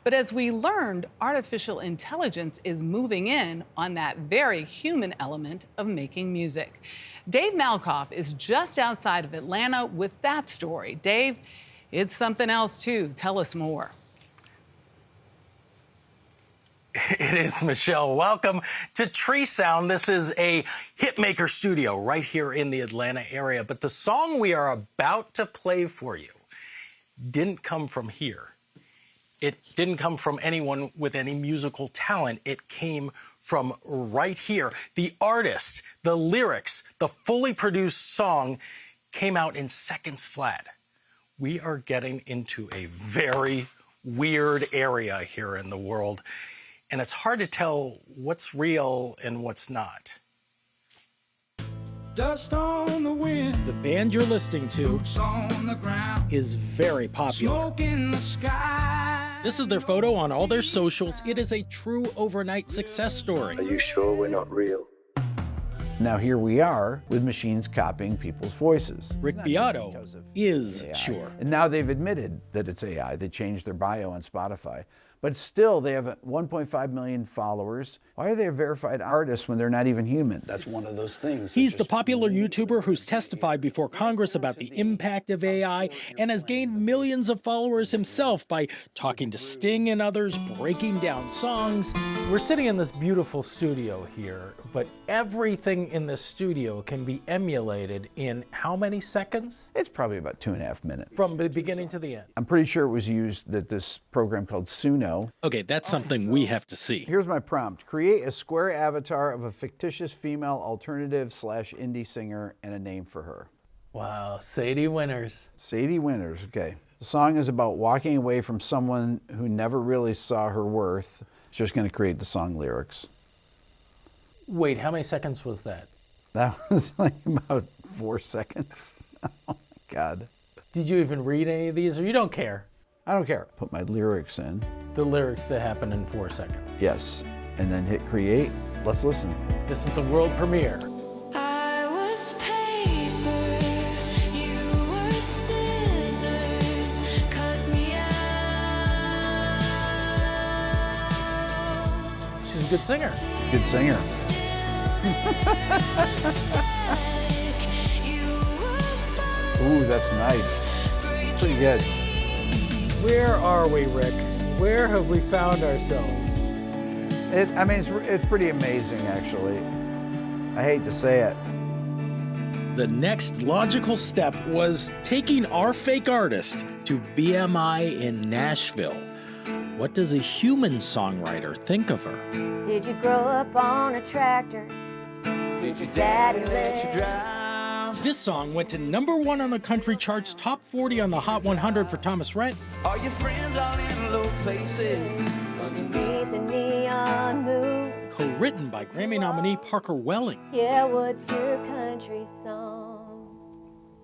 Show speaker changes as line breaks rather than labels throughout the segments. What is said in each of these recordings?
But as we learned, artificial intelligence is moving in on that very human element of making music. Dave Malkoff is just outside of Atlanta with that story. Dave, it's something else too. Tell us more.
It is, Michelle. Welcome to Tree Sound. This is a hitmaker studio right here in the Atlanta area. But the song we are about to play for you didn't come from here. It didn't come from anyone with any musical talent. It came from right here. The artist, the lyrics, the fully produced song came out in seconds flat. We are getting into a very weird area here in the world, and it's hard to tell what's real and what's not.
Dust on the wind.
The band you're listening to
Boots on the ground.
is very popular.
Smoke in the sky.
This is their photo on all their socials. It is a true overnight success story.
Are you sure we're not real?
Now here we are with machines copying people's voices.
Rick Beato is sure.
And now they've admitted that it's AI. They changed their bio on Spotify. But still, they have 1.5 million followers. Why are they a verified artist when they're not even human?
That's one of those things.
He's the popular YouTuber who's testified before Congress about the impact of AI and has gained millions of followers himself by talking to Sting and others, breaking down songs.
We're sitting in this beautiful studio here, but everything in the studio can be emulated in how many seconds?
It's probably about 2.5 minutes.
From the beginning to the end.
I'm pretty sure it was used that this program called Suno.
Okay, that's something we have to see.
Here's my prompt. Create a square avatar of a fictitious female alternative / indie singer and a name for her.
Wow, Sadie Winters.
Sadie Winters, okay. The song is about walking away from someone who never really saw her worth. It's just going to create the song lyrics.
Wait, how many seconds was that?
That was like about 4 seconds. Oh my God.
Did you even read any of these, or you don't care?
I don't care. Put my lyrics in.
The lyrics that happen in 4 seconds.
Yes. And then hit create. Let's listen.
This is the world premiere.
I was paper, you were scissors, cut me out.
She's a good singer.
Good singer. Ooh, that's nice. Pretty good.
Where are we, Rick? Where have we found ourselves?
It's pretty amazing, actually. I hate to say it.
The next logical step was taking our fake artist to BMI in Nashville. What does a human songwriter think of her?
Did you grow up on a tractor? Did your daddy let you drive?
This song went to #1 on the country charts, top 40 on the Hot 100 for Thomas Rhett.
Are your friends all in low places?
Underneath the neon moon.
Co-written by Grammy nominee Parker Welling.
Yeah, what's your country song?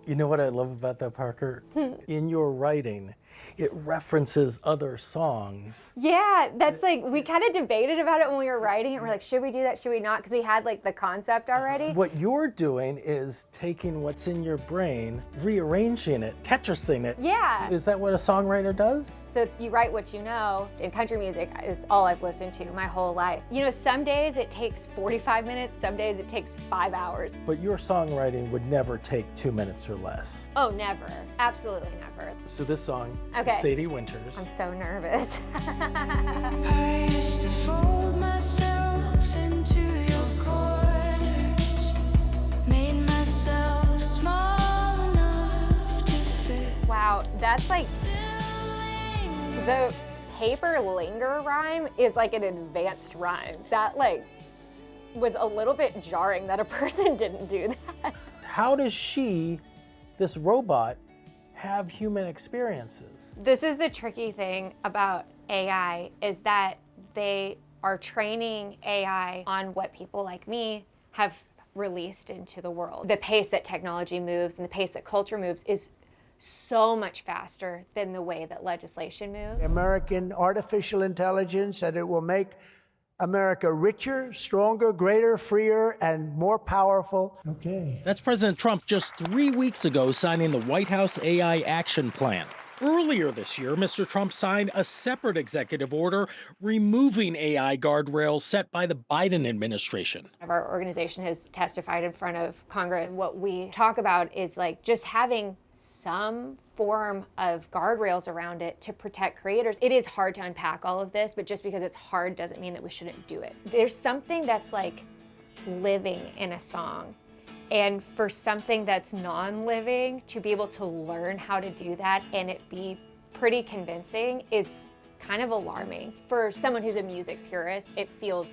You know what I love about that, Parker? In your writing, it references other songs.
Yeah, that's like, we kind of debated about it when we were writing it. We're like, should we do that, should we not? Because we had like the concept already.
What you're doing is taking what's in your brain, rearranging it, Tetrising it.
Yeah.
Is that what a songwriter does?
So it's, you write what you know, and country music is all I've listened to my whole life. You know, some days it takes 45 minutes, some days it takes 5 hours.
But your songwriting would never take 2 minutes or less.
Oh, never. Absolutely never.
So this song,
Okay.
Sadie Winters.
I'm so nervous.
I used to fold myself into your corners, made myself small enough to fit.
Wow, that's like, the paper linger rhyme is like an advanced rhyme. That like was a little bit jarring that a person didn't do that.
How does she, this robot, have human experiences?
This is the tricky thing about AI, is that they are training AI on what people like me have released into the world. The pace that technology moves and the pace that culture moves is so much faster than the way that legislation moves.
American artificial intelligence, and it will make America richer, stronger, greater, freer, and more powerful.
Okay.
That's President Trump just 3 weeks ago signing the White House AI Action Plan. Earlier this year, Mr. Trump signed a separate executive order removing AI guardrails set by the Biden administration.
Our organization has testified in front of Congress. What we talk about is like just having some form of guardrails around it to protect creators. It is hard to unpack all of this, but just because it's hard doesn't mean that we shouldn't do it. There's something that's like living in a song. And for something that's non-living, to be able to learn how to do that and it be pretty convincing is kind of alarming. For someone who's a music purist, it feels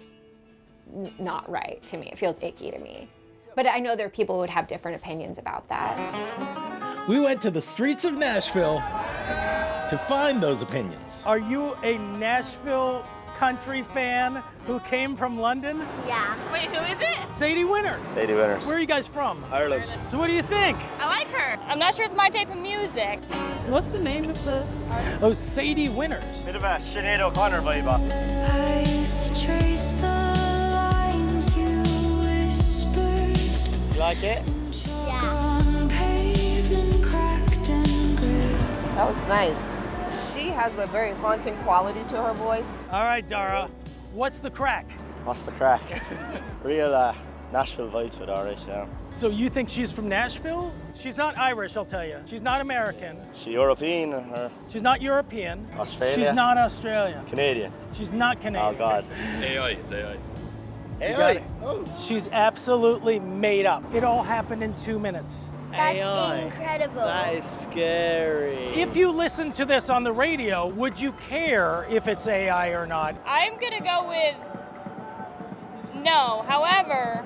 not right to me. It feels icky to me. But I know there are people who would have different opinions about that.
We went to the streets of Nashville to find those opinions.
Are you a Nashville country fan who came from London?
Yeah. Wait, who is it?
Sadie Winters.
Sadie Winters.
Where are you guys from?
Ireland.
So what do you think?
I like her. I'm not sure it's my type of music.
What's the name of the artist?
Oh, Sadie Winters.
Bit of a Sinead O'Connor vibe off it.
I used to trace the lines you whispered.
You like it?
On pavement cracked and gray.
That was nice. She has a very haunting quality to her voice.
All right, Dara, what's the crack?
What's the crack? Real Nashville vibes with her, right now.
So you think she's from Nashville? She's not Irish, I'll tell you. She's not American.
She European or
She's not European.
Australia?
She's not Australian.
Canadian?
She's not Canadian.
Oh, God.
AI, it's AI.
AI? Oh.
She's absolutely made up. It all happened in 2 minutes.
That's incredible.
That is scary.
If you listen to this on the radio, would you care if it's AI or not?
I'm gonna go with no. However,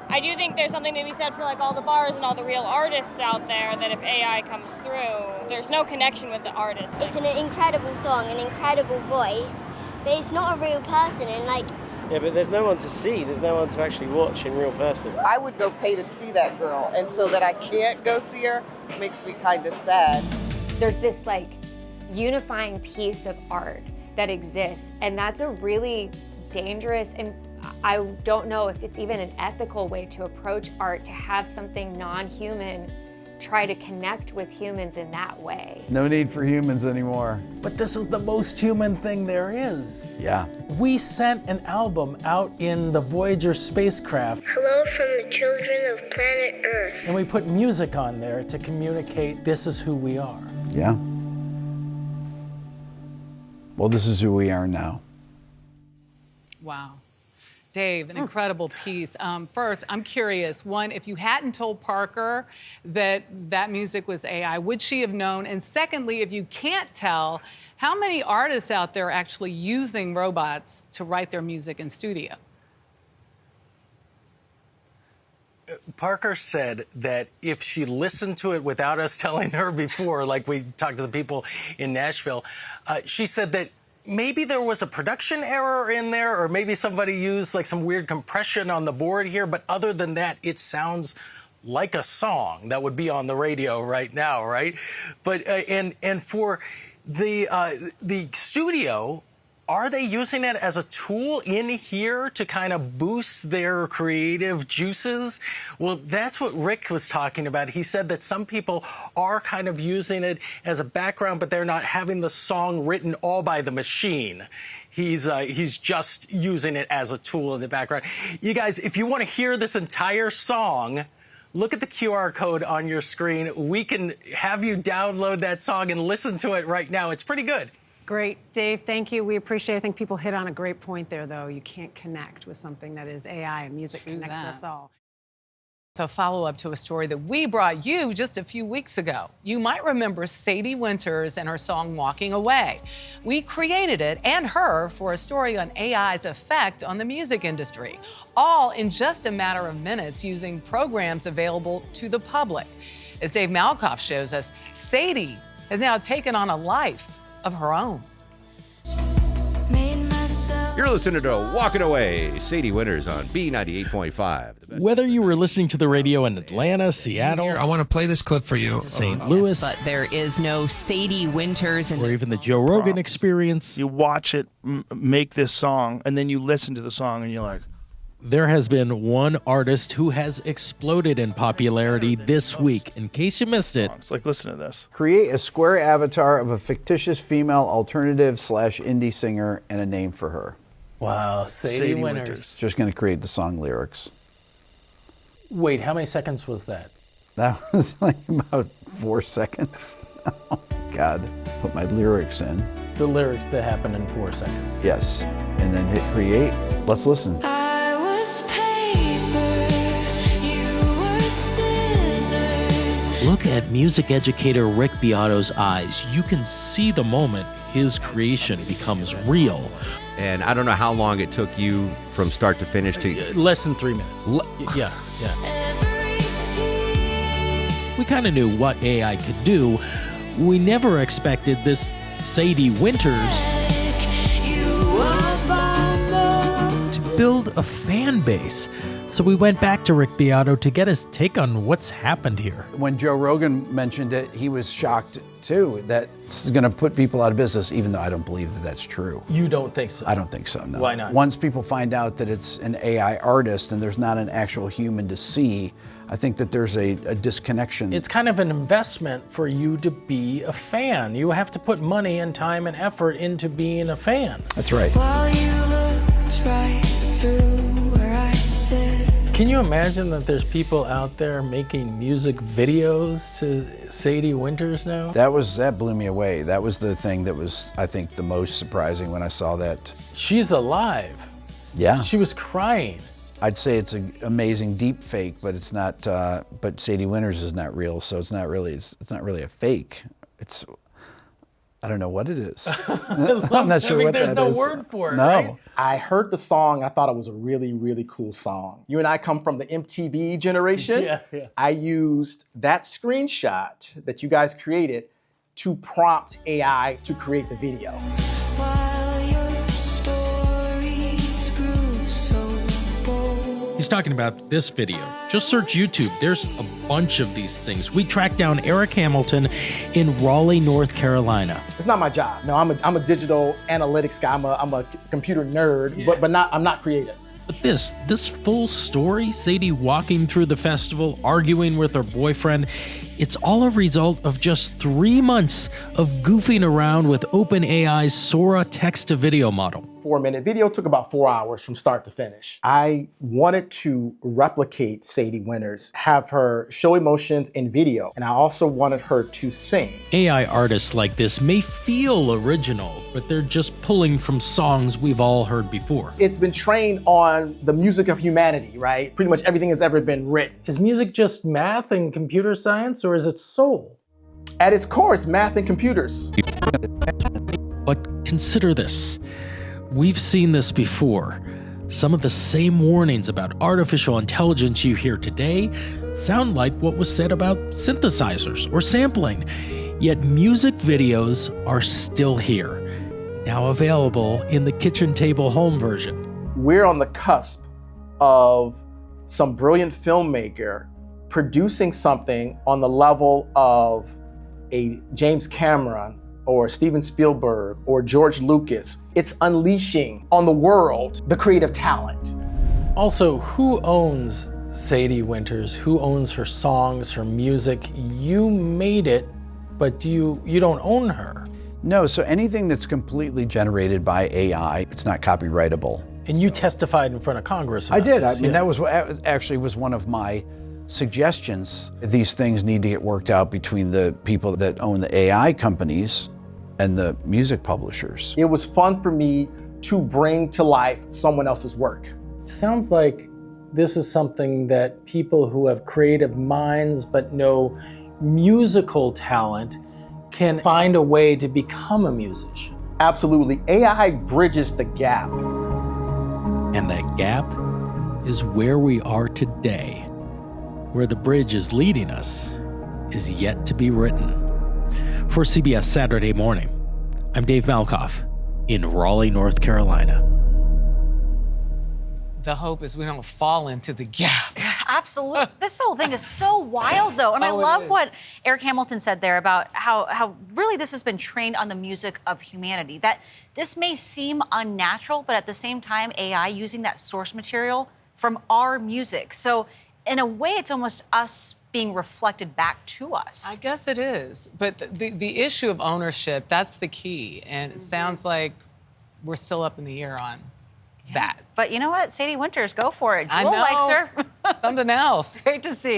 I do think there's something to be said for like all the bars and all the real artists out there that if AI comes through, there's no connection with the artist.
It's an incredible song, an incredible voice, but it's not a real person, and like.
Yeah, but there's no one to see. There's no one to actually watch in real person.
I would go pay to see that girl, and so that I can't go see her makes me kind of sad.
There's this like unifying piece of art that exists, and that's a really dangerous, and I don't know if it's even an ethical way to approach art, to have something non-human try to connect with humans in that way.
No need for humans anymore.
But this is the most human thing there is.
Yeah.
We sent an album out in the Voyager spacecraft,
Hello from the children of planet Earth.
and we put music on there to communicate this is who we are.
Yeah. Well, this is who we are now.
Wow. Dave, an incredible piece. First, I'm curious, one, if you hadn't told Parker that that music was AI, would she have known? And secondly, if you can't tell, how many artists out there are actually using robots to write their music in studio?
Parker said that if she listened to it without us telling her before, like we talked to the people in Nashville, she said that maybe there was a production error in there, or maybe somebody used like some weird compression on the board here. But other than that, it sounds like a song that would be on the radio right now, right? But and for the studio, are they using it as a tool in here to kind of boost their creative juices? Well, that's what Rick was talking about. He said that some people are kind of using it as a background, but they're not having the song written all by the machine. He's just using it as a tool in the background. You guys, if you want to hear this entire song, look at the QR code on your screen. We can have you download that song and listen to it right now. It's pretty good.
Great, Dave, thank you. We appreciate it. I think people hit on a great point there, though. You can't connect with something that is AI, and music connects us all.
So follow-up to a story that we brought you just a few weeks ago. You might remember Sadie Winters and her song Walking Away. We created it and her for a story on AI's effect on the music industry, all in just a matter of minutes using programs available to the public. As Dave Malkoff shows us, Sadie has now taken on a life of her own.
You're listening to Walking Away, Sadie Winters on B98.5.
Whether you were listening to the radio in Atlanta, Seattle,
I want to play this clip for you.
St. Louis,
but there is no Sadie Winters,
or even the Joe Rogan experience.
You watch it make this song, and then you listen to the song, and you're like,
There has been one artist who has exploded in popularity this week. In case you missed it,
It's like, listen to this.
Create a square avatar of a fictitious female alternative/indie singer and a name for her.
Wow, Sadie Winters.
Just going to create the song lyrics.
Wait, how many seconds was that?
That was like about 4 seconds. Oh, God. Put my lyrics in.
The lyrics that happen in 4 seconds.
Yes. And then hit create. Let's listen.
I was paper, you were scissors.
look at music educator Rick Beato's eyes. You can see the moment his creation becomes real.
And I don't know how long it took you from start to finish to...
Less than 3 minutes. Yeah.
We kind of knew what AI could do. We never expected this Sadie Winters to build a fan base. So we went back to Rick Beato to get his take on what's happened here.
When Joe Rogan mentioned it, he was shocked too that it's going to put people out of business, even though I don't believe that that's true.
You don't think so?
I don't think so, no.
Why not?
Once people find out that it's an AI artist and there's not an actual human to see, I think that there's a disconnection.
It's kind of an investment for you to be a fan. You have to put money and time and effort into being a fan.
That's right.
While you looked right through where I sit.
Can you imagine that there's people out there making music videos to Sadie Winters now?
That blew me away. That was the thing that was, I think, the most surprising when I saw that.
She's alive.
Yeah.
She was crying.
I'd say it's an amazing deep fake, but it's not. But Sadie Winters is not real, so it's not really a fake. It's, I don't know what it is. I'm not sure what that is.
There's no word for it,
no.
right?
I heard the song. I thought it was a really, really cool song. You and I come from the MTV generation.
Yeah, yes.
I used that screenshot that you guys created to prompt AI to create the video.
While your stories grew so bold.
He's talking about this video. Just search YouTube. There's a bunch of these things. We tracked down Eric Hamilton in Raleigh, North Carolina.
It's not my job. No, I'm a digital analytics guy. I'm a computer nerd,
Yeah.
but I'm not creative.
But this full story, Sadie walking through the festival, arguing with her boyfriend, it's all a result of just 3 months of goofing around with OpenAI's Sora text-to-video model.
4-minute video took about 4 hours from start to finish. I wanted to replicate Sadie Winters, have her show emotions in video, and I also wanted her to sing.
AI artists like this may feel original, but they're just pulling from songs we've all heard before.
It's been trained on the music of humanity, right? Pretty much everything that's ever been written.
Is music just math and computer science, or is it soul?
At its core, it's math and computers.
But consider this. We've seen this before. Some of the same warnings about artificial intelligence you hear today sound like what was said about synthesizers or sampling. Yet music videos are still here, now available in the kitchen table home version.
We're on the cusp of some brilliant filmmaker producing something on the level of a James Cameron or Steven Spielberg or George Lucas. It's unleashing on the world the creative talent.
Also, who owns Sadie Winters? Who owns her songs, her music? You made it, but you don't own her.
No, so anything that's completely generated by AI, it's not copyrightable.
And you testified in front of Congress.
I did.
This,
I mean, that was actually was one of my suggestions. These things need to get worked out between the people that own the AI companies and the music publishers.
It was fun for me to bring to life someone else's work.
Sounds like this is something that people who have creative minds but no musical talent can find a way to become a musician.
Absolutely. AI bridges the gap.
And that gap is where we are today. Where the bridge is leading us is yet to be written. For CBS Saturday Morning, I'm Dave Malkoff in Raleigh, North Carolina.
The hope is we don't fall into the gap.
Absolutely. This whole thing is so wild, though. And I love what Eric Hamilton said there about how really this has been trained on the music of humanity. That this may seem unnatural, but at the same time, AI using that source material from our music. So in a way, it's almost us being reflected back to us.
I guess it is. But the issue of ownership, that's the key. And it sounds like we're still up in the air on that.
But you know what? Sadie Winters, go for it.
I
Jewel
know.
likes her.
Something else.
Great to see you.